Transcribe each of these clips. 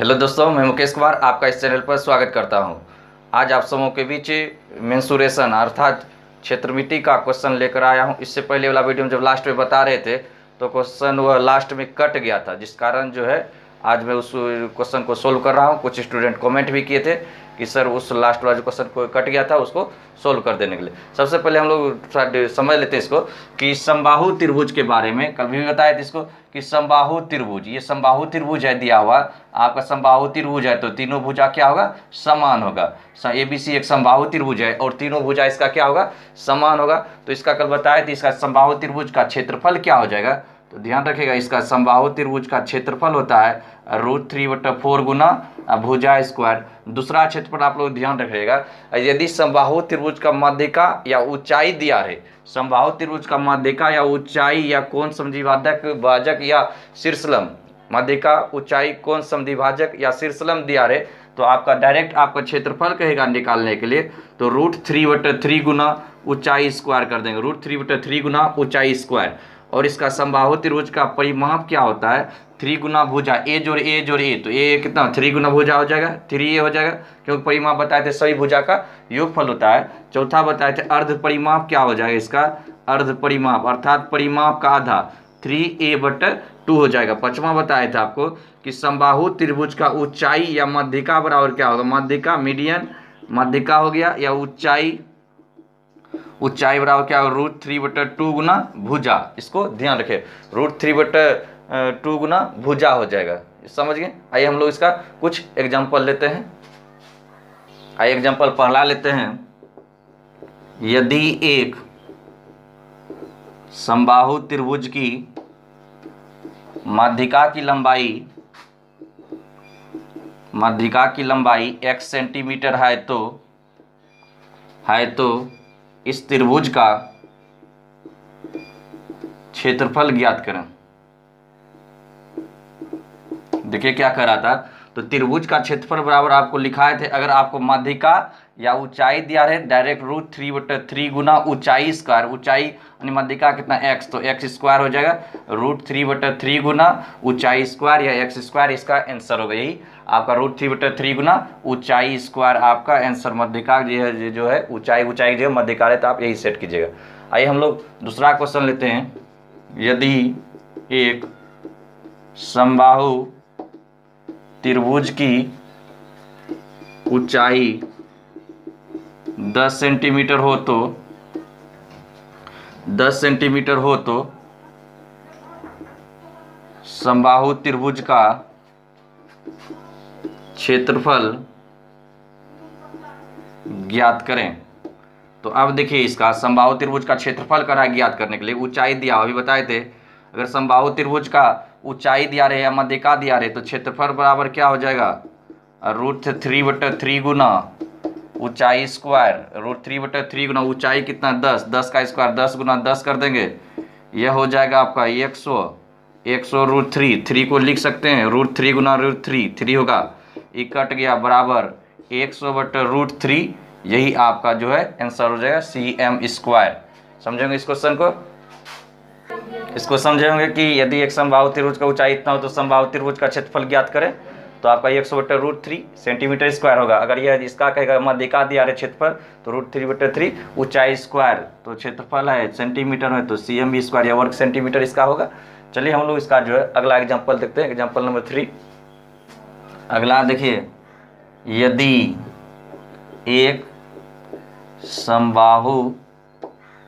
Hello दोस्तों, मैं मुकेश कुमार आपका इस चैनल पर स्वागत करता हूं। आज आप सबों के बीच मेंसुरेशन अर्थात क्षेत्रमिति का क्वेश्चन लेकर आया हूं। इससे पहले वाला वीडियो में जब लास्ट में बता रहे थे तो क्वेश्चन वह लास्ट में कट गया था, जिस कारण जो है आज मैं उस क्वेश्चन को सोल्व कर रहा हूं। कुछ स्टूडेंट कमेंट भी किए थे कि सर उस लास्ट वाला जो क्वेश्चन को कट गया था उसको सोल्व कर देने के लिए। सबसे पहले हम लोग थोड़ा समझ लेते हैं इसको कि समबाहु त्रिभुज के बारे में। कल भी बताया था इसको कि समबाहु त्रिभुज, ये समबाहु त्रिभुज है दिया हुआ आपका। समबाहु त्रिभुज है तो तीनों भुजा क्या होगा, समान होगा। ABC एक समबाहु त्रिभुज है और तीनों भुजा इसका क्या होगा, समान होगा। तो इसका कल बताया था इसका समबाहु त्रिभुज का क्षेत्रफल क्या हो जाएगा, तो ध्यान रखिएगा इसका समबाहु त्रिभुज का क्षेत्रफल होता है √3/4 गुना भुजा स्क्वायर। दूसरा क्षेत्रफल आप लोग ध्यान रखिएगा, यदि समबाहु त्रिभुज का माध्यिका या ऊंचाई दिया है, समबाहु त्रिभुज का माध्यिका या ऊंचाई या कोण समद्विभाजक भाजक या शीर्षलंब, माध्यिका ऊंचाई कोण समद्विभाजक या शीर्षलंब दिया है, तो आपका डायरेक्ट आपका क्षेत्रफल कहेगा निकालने के लिए तो √3/3 गुना ऊंचाई स्क्वायर कर देंगे। √3/3 गुना ऊंचाई स्क्वायर। और इसका समबाहु त्रिभुज का परिमाप क्या होता है, 3 गुना भुजा ए जोड़ ए, तो ए कितना 3 गुना भुजा हो जाएगा, 3a हो जाएगा, क्योंकि परिमाप बताए थे सभी भुजा का योगफल होता है। चौथा बताए थे अर्ध परिमाप क्या हो जाएगा, इसका अर्ध परिमाप अर्थात परिमाप का आधा 3a/2 हो जाएगा। पांचवा बताया था आपको कि समबाहु त्रिभुज का ऊंचाई या माध्यिका बराबर क्या होगा, माध्यिका मीडियन माध्यिका हो गया या ऊंचाई बराबर क्या होगा, √3/2 गुना भुजा। इसको ध्यान रखें, √3/2 गुना भुजा हो जाएगा। समझ गए। आइए हम लोग इसका कुछ एग्जाम्पल लेते हैं। आइए एग्जाम्पल पहला लेते हैं। यदि एक समबाहु त्रिभुज की माध्यिका की लंबाई x सेंटीमीटर है तो इस त्रिभुज का क्षेत्रफल ज्ञात करें। देखिए क्या कह रहा था, तो त्रिभुज का क्षेत्रफल बराबर आपको लिखाए थे, अगर आपको माध्यिका या ऊंचाई दिया है डायरेक्ट √3/3 गुना ऊंचाई स्क्वायर, ऊंचाई यानी माध्यिका कितना x, तो x स्क्वायर हो जाएगा √3/3 गुना ऊंचाई स्क्वायर या x स्क्वायर, इसका आंसर होगा। यही आपका √3/3 गुना ऊंचाई स्क्वायर आपका आंसर। माध्यिका जो है ऊंचाई जो है माध्यिका है, तो आप यही सेट कीजिएगा। आइए हम लोग दूसरा क्वेश्चन लेते हैं। यदि एक समबाहु त्रिभुज की ऊंचाई 10 सेंटीमीटर हो तो समबाहु त्रिभुज का क्षेत्रफल ज्ञात करें। तो अब देखिए इसका समबाहु त्रिभुज का क्षेत्रफल करा ज्ञात करने के लिए ऊंचाई दिया, अभी बताए थे अगर समबाहु त्रिभुज का ऊंचाई दिया रहे या माध्यिका दिया रहे तो क्षेत्रफल बराबर क्या हो जाएगा, √3/3 गुना ऊंचाई स्क्वायर। √3/3 गुना ऊंचाई कितना 10 का स्क्वायर 10 गुना 10 कर देंगे, यह हो जाएगा आपका 100 √3 को लिख सकते हैं, √3 गुना √3 होगा, ये कट गया बराबर 100/√3। यही आपका जो है आंसर हो जाएगा cm स्क्वायर। समझेंगे इस क्वेश्चन को, इसको समझेंगे कि यदि एक समबाहु त्रिभुज का ऊंचाई इतना हो तो समबाहु त्रिभुज का क्षेत्रफल ज्ञात करें, तो आपका 100/√3 सेंटीमीटर स्क्वायर होगा। अगर यह इसका कहेगा माध्यिका दिया है क्षेत्रफल तो √3/3 ऊंचाई स्क्वायर, तो क्षेत्रफल है सेंटीमीटर में तो cm स्क्वायर या वर्ग सेंटीमीटर इसका होगा। चलिए हम लोग इसका जो है अगला एग्जाम्पल देखते हैं। एग्जाम्पल नंबर 3 अगला देखिए, यदि एक समबाहु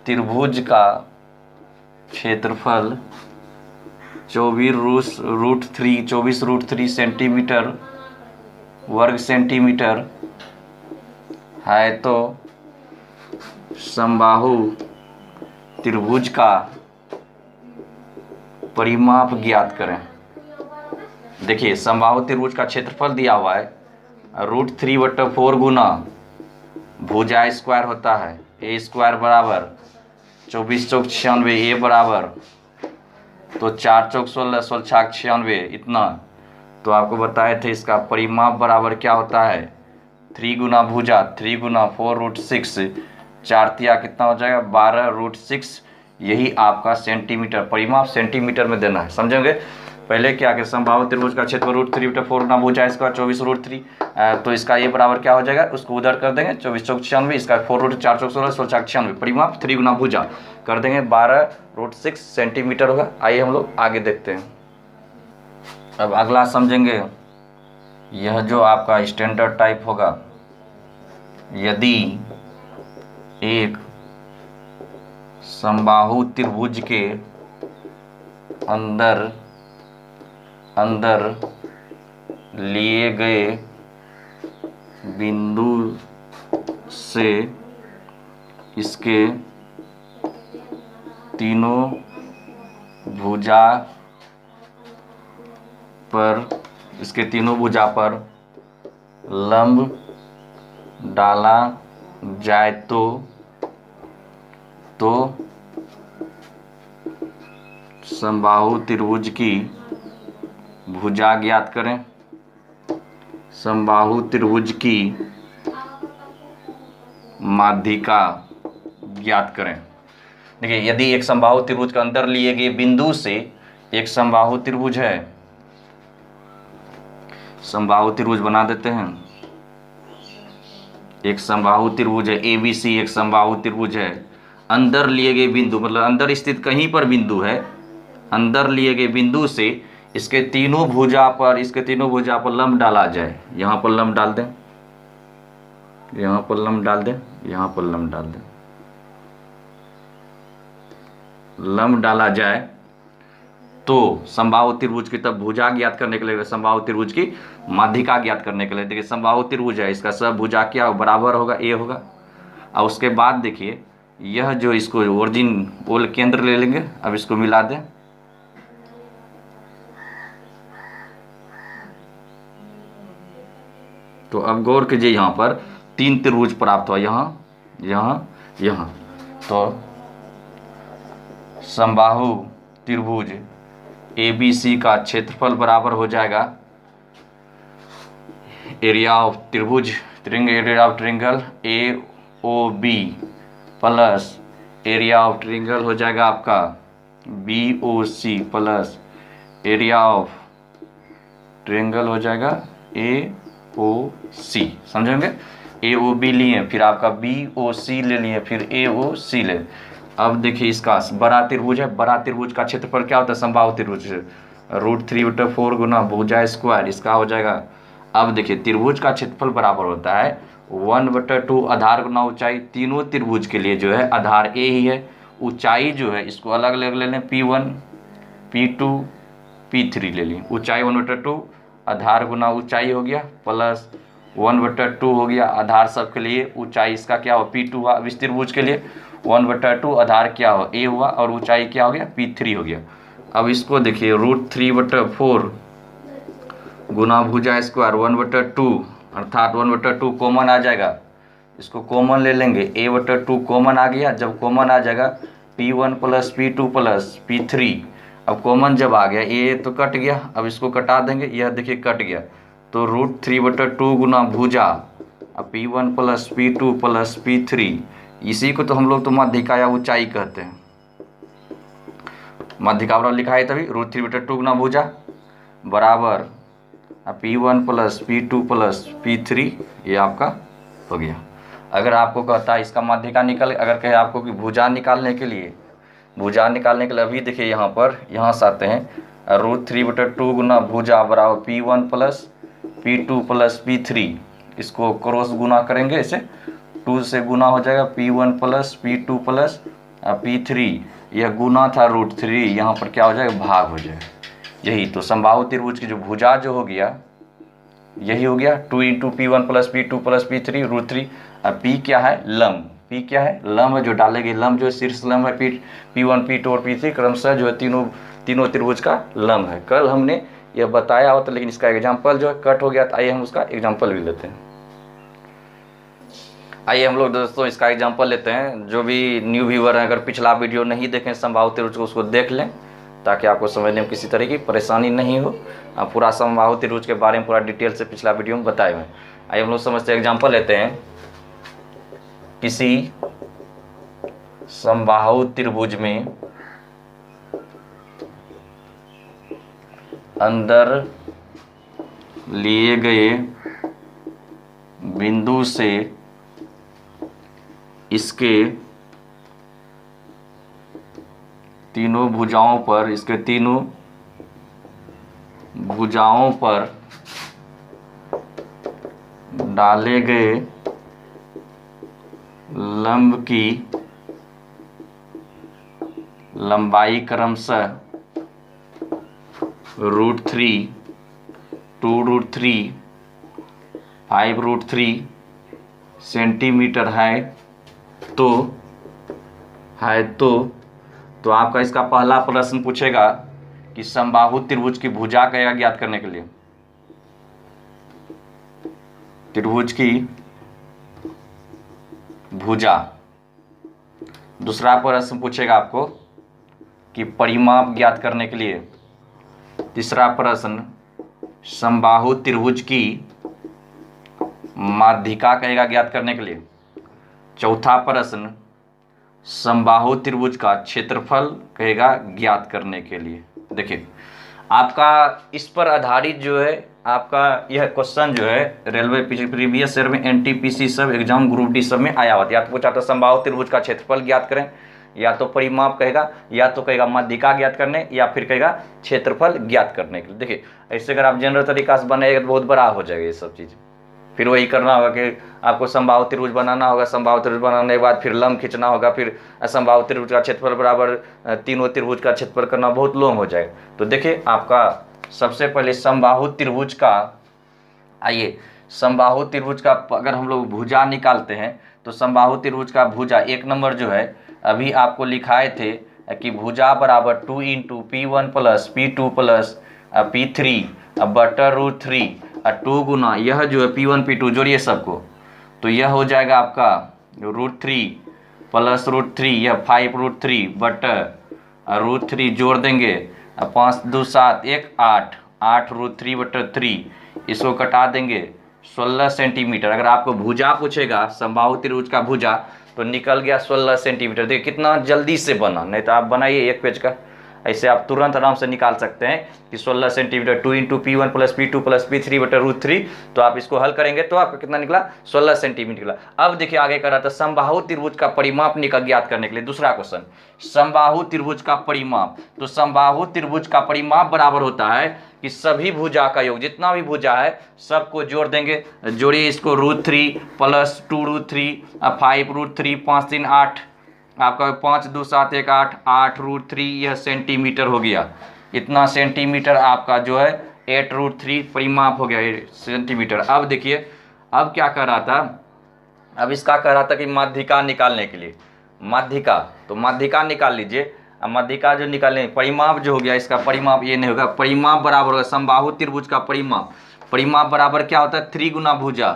त्रिभुज का क्षेत्रफल 24√3 सेंटीमीटर वर्ग सेंटीमीटर है तो समबाहु त्रिभुज का परिमाप ज्ञात करें। देखिए समबाहु त्रिभुज का क्षेत्रफल दिया हुआ है √3/4 गुना भुजा स्क्वायर होता है, a स्क्वायर बराबर 24 चौक 96, a बराबर तो 4 चौक 16 16 छाक 96 इतना। तो आपको बताए थे इसका परिमाप बराबर क्या होता है, 3 गुना भुजा 3 गुना 4√6, 4 तिया कितना हो जाएगा 12√6। यही आपका सेंटीमीटर, परिमाप सेंटीमीटर में देना है। समझेंगे। पहले क्या कि समबाहु त्रिभुज का क्षेत्रफल √3/4 गुना भुजा स्क्वायर 24√3, तो इसका ये बराबर क्या हो जाएगा, उसको उधर कर देंगे 24 चौक 96, इसका 4√416 16 96, परिमाप 3 गुना भुजा कर देंगे 12√6 सेंटीमीटर होगा। आइए हम लोग आगे देखते हैं। अब अगला समझेंगे, यह जो आपका स्टैंडर्ड टाइप होगा, यदि एक समबाहु त्रिभुज के अंदर लिए गए बिंदु से इसके तीनों भुजा पर लंब डाला जाए तो समबाहु त्रिभुज की भुजा ज्ञात करें। समबाहु त्रिभुज की माध्यिका ज्ञात करें। देखिए, यदि एक समबाहु त्रिभुज के अंदर लिए गए बिंदु से एक समबाहु त्रिभुज है, समबाहु त्रिभुज बना देते हैं। एक समबाहु त्रिभुज है ABC, एक समबाहु त्रिभुज है। अंदर लिए गए बिंदु मतलब अंदर स्थित कहीं पर बिंदु है, अंदर लिए गए बिंदु से इसके तीनों भुजा पर लंब डाला जाए। यहाँ पर लंब डाल दें, यहाँ पर लंब डाल दें, यहाँ पर लंब डाल दें। लंब डाला जाए तो समबाहु त्रिभुज की तब भुजा ज्ञात करने के लिए, समबाहु त्रिभुज की माध्यिका ज्ञात करने के लिए, देखिए समबाहु त्रिभुज है, इसका सब भुजा क्या बराबर होगा, A होगा। और उसके बाद देखिए, यह जो इसको ओरिजिन पोल केंद्र ले लेंगे, अब इसको मिला दें। तो अब गौर कीजिए, यहाँ पर 3 त्रिभुज प्राप्त हुआ, यहाँ। तो समबाहु त्रिभुज ABC का क्षेत्रफल बराबर हो जाएगा area of triangle AOB plus area of triangle हो जाएगा आपका BOC plus area of triangle हो जाएगा AOC। समझेंगे, AOB लिए, फिर आपका BOC ले लिए, फिर AOC ले। अब देखिए, इसका बड़ा त्रिभुज है, बड़ा त्रिभुज का क्षेत्रफल क्या होता है, समबाहु त्रिभुज √3/4 गुना भुजा स्क्वायर, इसका हो जाएगा। अब देखिए, त्रिभुज का क्षेत्रफल बराबर होता है 1/2 आधार गुना ऊंचाई। तीनों त्रिभुज के लिए जो है आधार A ही है, ऊंचाई जो है इसको अलग अलग ले लें, P1 P2 P3 ले लें। ऊंचाई 1/2 आधार गुना ऊंचाई हो गया, प्लस 1/2 हो गया आधार सबके लिए, ऊंचाई इसका क्या हो P2 हुआ। अब इस त्रिभुज के लिए 1/2 आधार क्या हो A हुआ, और ऊंचाई क्या हो गया P3 हो गया। अब इसको देखिए, √3/4 गुना भुजा स्क्वायर 1/2, अर्थात 1/2 कॉमन आ जाएगा, इसको कॉमन ले लेंगे, A/2 कॉमन आ गया। जब कॉमन आ जाएगा P1 plus P2 plus P3, अब कॉमन जब आ गया A तो कट गया, अब इसको कटा देंगे, यह देखिए कट गया। तो √3/2 गुना भुजा, अब P1 plus P2 plus P3, इसी को तो हम लोग तो माध्यिका या ऊंचाई कहते हैं। माध्यिका बराबर लिखा है तभी √3/2 गुना भुजा बराबर P1 plus P2 plus P3, ये आपका हो गया। अगर आपको कहता है इसका माध्यिका निकल, अगर कहे आपको कि भुजा निकालने के लिए अभी देखिए यहाँ से आते हैं, √3/2 गुना भुजा बराबर P1 plus P2 plus P3, इसको क्रॉस गुना करेंगे, इसे 2 से गुना हो जाएगा, P1 plus P2 plus P3, यह गुना था √3, यहाँ पर क्या हो जाएगा, भाग हो जाएगा। यही तो समबाहु त्रिभुज की जो भुजा जो हो गया, यही हो गया 2 × P1 plus P2 plus P3 √3। अब P क्या है, लंब, P क्या है, लंब है, जो डालेंगे लंब जो शीर्ष लंब है P1 P2 और P3 क्रमशः जो है तीनों त्रिभुज का लंब है। कल हमने यह बताया होता, लेकिन इसका एग्जाम्पल जो है कट हो गया, तो आइए हम उसका एग्जाम्पल भी लेते हैं। आइए हम लोग दोस्तों इसका एग्जाम्पल लेते हैं। जो भी न्यू व्यूअर हैं, अगर पिछला वीडियो नहीं देखें समबाहु त्रिभुज को, उसको देख लें, ताकि आपको समझने में किसी तरह की परेशानी नहीं हो। पूरा समबाहु त्रिभुज के बारे में पूरा डिटेल से पिछला वीडियो में बताए हुए। आइए हम लोग समझते हैं, एग्जाम्पल लेते हैं। किसी समबाहु त्रिभुज में अंदर लिए गए बिंदु से इसके तीनों भुजाओं पर, इसके तीनों भुजाओं पर डाले गए लंब की लंबाई क्रमशः √3, 2√3, 5√3 सेंटीमीटर है। तो आपका इसका पहला प्रश्न पूछेगा कि समबाहु त्रिभुज की भुजा का ज्ञात करने के लिए, त्रिभुज की भुजा। दूसरा प्रश्न पूछेगा आपको कि परिमाप ज्ञात करने के लिए। तीसरा प्रश्न समबाहु त्रिभुज की माध्यिका कहेगा ज्ञात करने के लिए। चौथा प्रश्न समबाहु त्रिभुज का क्षेत्रफल कहेगा ज्ञात करने के लिए। देखिए आपका इस पर आधारित जो है आपका यह क्वेश्चन जो है रेलवे प्रीवियस ईयर में एनटीपीसी सब एग्जाम ग्रुप डी सब में आया हुआ था। या तो पूछा था समबाहु त्रिभुज का क्षेत्रफल ज्ञात करें, या तो परिमाप कहेगा, या तो कहेगा माध्यिका ज्ञात करने, या फिर कहेगा क्षेत्रफल ज्ञात करने के लिए। देखिए ऐसे अगर आप जनरल तरीका से बनाएगा तो बहुत बड़ा हो जाएगा ये सब चीज़। फिर वही करना होगा कि आपको समबाहु त्रिभुज बनाना होगा, समबाहु त्रिभुज बनाने के बाद फिर लंब खींचना होगा, फिर समबाहु त्रिभुज का क्षेत्रफल बराबर तीनों त्रिभुज का क्षेत्रफल करना बहुत लॉन्ग हो जाएगा। तो देखिए आपका सबसे पहले समबाहु त्रिभुज का, आइए समबाहु त्रिभुज का अगर हम लोग भुजा निकालते हैं तो समबाहु त्रिभुज का भुजा एक नंबर जो है अभी आपको लिखाए थे कि भुजा बराबर 2 × P1 + P2 + P3 बटा √3 2 गुना यह जो है P1 P2 जोड़िए सबको, तो यह हो जाएगा आपका √3 + √3 यह 5√3 बटा √3 जोड़ देंगे 5 2 7 1 8 8 √3 बटा 3 इसको कटा देंगे 16 सेंटीमीटर। अगर आपको भुजा पूछेगा समबाहु त्रिभुज का भुजा तो निकल गया 16 सेंटीमीटर। देखिए कितना जल्दी से बना, नहीं तो आप बनाइए एक पेज का, ऐसे आप तुरंत आराम से निकाल सकते हैं कि 16 सेंटीमीटर 2 × P1 + P2 + P3 बटा √3। तो आप इसको हल करेंगे तो आपका कितना निकला 16 सेंटीमीटर निकला। अब देखिए आगे कर रहा था समबाहु त्रिभुज का परिमाप निकल ज्ञात करने के लिए। दूसरा क्वेश्चन समबाहु त्रिभुज का परिमाप, तो समबाहु त्रिभुज का परिमाप बराबर होता है कि सभी भुजा का योग, जितना भी भुजा है सबको जोड़ देंगे। जोड़िए इसको √3 + 2√3 5√3 5 3 8 आपका 5 2 7 1 8 8 √3 यह सेंटीमीटर हो गया। इतना सेंटीमीटर आपका जो है 8 √3 परिमाप हो गया सेंटीमीटर। अब देखिए अब क्या कर रहा था, अब इसका कह रहा था कि माध्यिका निकालने के लिए, माध्यिका, तो माध्यिका निकाल लीजिए। अब माध्यिका जो निकालने, परिमाप जो हो गया इसका परिमाप ये नहीं होगा, परिमाप बराबर होगा समबाहु त्रिभुज का परिमाप। परिमाप बराबर क्या होता है 3 गुना भुजा,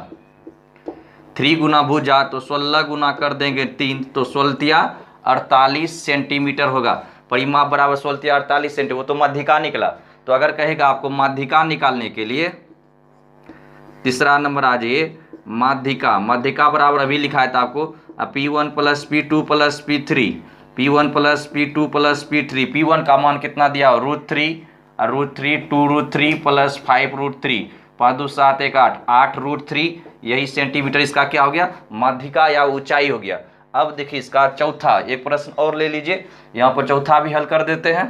3 गुना भुजा तो 16 गुना कर देंगे 3 तो 16 48 सेंटीमीटर होगा। परिमाप बराबर 16 48 सेंटीमीटर, वो तो माध्यिका निकला। तो अगर कहेगा आपको माध्यिका निकालने के लिए तीसरा नंबर आ जाइए माध्यिका। माध्यिका बराबर अभी लिखा है था आपको P1 + P2 + P3 P1 + P2 + P3। P1 का मान कितना दिया हो √3 √3 2 √3 + 5 √3 5 2 7 1 8 8 √3 यही सेंटीमीटर इसका क्या हो गया माध्यिका या ऊंचाई हो गया। अब देखिए इसका चौथा एक प्रश्न और ले लीजिए, यहाँ पर चौथा भी हल कर देते हैं।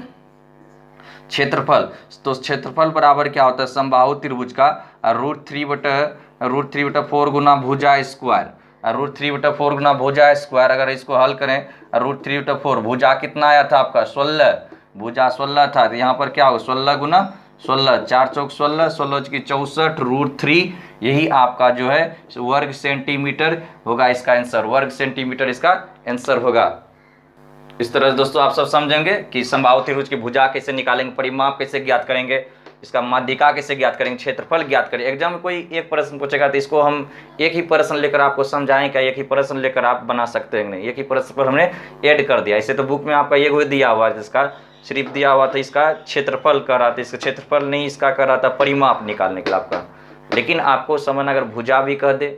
क्षेत्रफल, तो क्षेत्रफल बराबर क्या होता है समबाहु त्रिभुज का √3 बटा 4 गुना भुजा स्क्वायर, √3 बटा 4 गुना भुजा स्क्वायर। अगर इसको हल करें √3 बटा 4 भुजा कितना आया था आपका 16, भुजा 16 था, तो यहाँ पर क्या हो 16 गुना 16 4 चौक 16 16 की 64 √3 यही आपका जो है वर्ग सेंटीमीटर होगा इसका आंसर, वर्ग सेंटीमीटर इसका आंसर होगा। इस तरह से दोस्तों आप सब समझेंगे कि समबाहु त्रिभुज की भुजा कैसे निकालेंगे, परिमाप कैसे ज्ञात करेंगे, इसका माध्यिका कैसे ज्ञात करेंगे, क्षेत्रफल ज्ञात करेंगे। एग्जाम में कोई एक प्रश्न पूछेगा तो इसको हम एक ही प्रश्न लेकर आपको समझाएं क्या, एक ही प्रश्न लेकर आप बना सकते हैं नहीं, एक ही प्रश्न पर हमने ऐड कर दिया। ऐसे तो बुक में आपका ये दिया हुआ है, इसका सिर्फ दिया हुआ था इसका क्षेत्रफल कर रहा था, इसका क्षेत्रफल नहीं इसका कर रहा था परिमाप निकालने के लिए आपका। लेकिन आपको समझना अगर भुजा भी कह दे,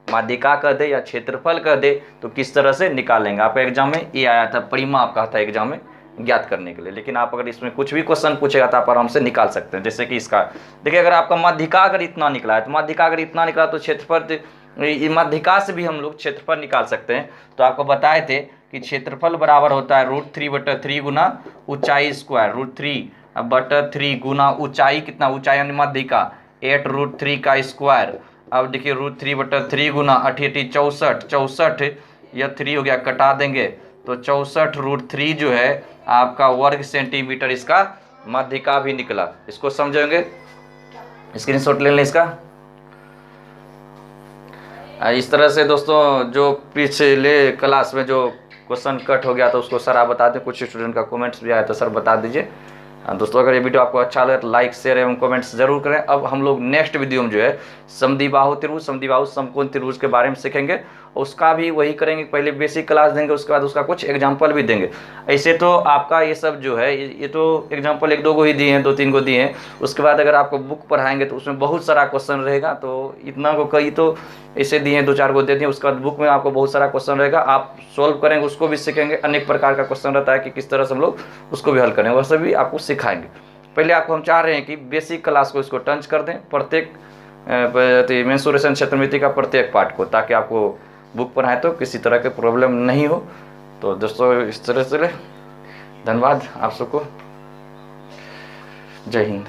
माध्यिका कह दे या क्षेत्रफल कह दे तो किस तरह से निकालेंगे। आपका एग्जाम में ये आया था परिमाप कहा था एग्जाम में, ज्ञात करने के लिए। लेकिन आप अगर इसमें कुछ भी क्वेश्चन पूछेगा तो आप आराम से निकाल सकते हैं। जैसे कि इसका देखिए, अगर आपका माध्यिका अगर इतना निकला है तो माध्यिका अगर इतना निकला तो क्षेत्रफल माध्यिका से भी हम लोग क्षेत्रफल निकाल सकते हैं। तो आपको बताए थे कि क्षेत्रफल बराबर होता है √3/3 गुना ऊंचाई स्क्वायर, √3/3 गुना ऊंचाई, कितना ऊंचाई यानी माध्यिका 8√3 का स्क्वायर। अब देखिए √3/3 गुना 8 64, 64 यह 3 हो गया, कटा देंगे तो 64√3 जो है आपका वर्ग सेंटीमीटर इसका माध्यिका भी निकला। इसको समझेंगे, स्क्रीनशॉट ले लें इसका। इस तरह से दोस्तों जो पिछले क्लास में जो क्वेश्चन कट हो गया तो उसको सर आप बता दें, कुछ स्टूडेंट का कमेंट्स भी आया तो सर बता दीजिए। दोस्तों अगर ये वीडियो आपको अच्छा लगे तो लाइक शेयर एवं कमेंट्स जरूर करें। अब हम लोग नेक्स्ट वीडियो में जो है समद्विबाहु त्रिभुज, समद्विबाहु समकोण त्रिभुज के बारे में सीखेंगे। उसका भी वही करेंगे, पहले बेसिक क्लास देंगे, उसके बाद उसका कुछ एग्जाम्पल भी देंगे। ऐसे तो आपका ये सब जो है ये तो एग्जाम्पल 1-2 को ही दिए हैं, 2-3 को दिए हैं। उसके बाद अगर आपको बुक पढ़ाएंगे तो उसमें बहुत सारा क्वेश्चन रहेगा, तो इतना को कई तो ऐसे दिए हैं, 2-4 को दे दिए। उसके बाद बुक में आपको बहुत सारा क्वेश्चन रहेगा, आप सोल्व करेंगे, उसको भी सीखेंगे। अनेक प्रकार का क्वेश्चन रहता है कि किस तरह से हम लोग उसको भी हल करेंगे, वैसे भी आपको सिखाएंगे। पहले आपको हम चाह रहे हैं कि बेसिक क्लास को इसको टच कर दें, प्रत्येक मेंसुरेशन क्षेत्रमिति का प्रत्येक पार्ट को, ताकि आपको बुक पढ़ाएं तो किसी तरह के प्रॉब्लम नहीं हो। तो दोस्तों इस तरह से धन्यवाद आप सबको, जय हिंद।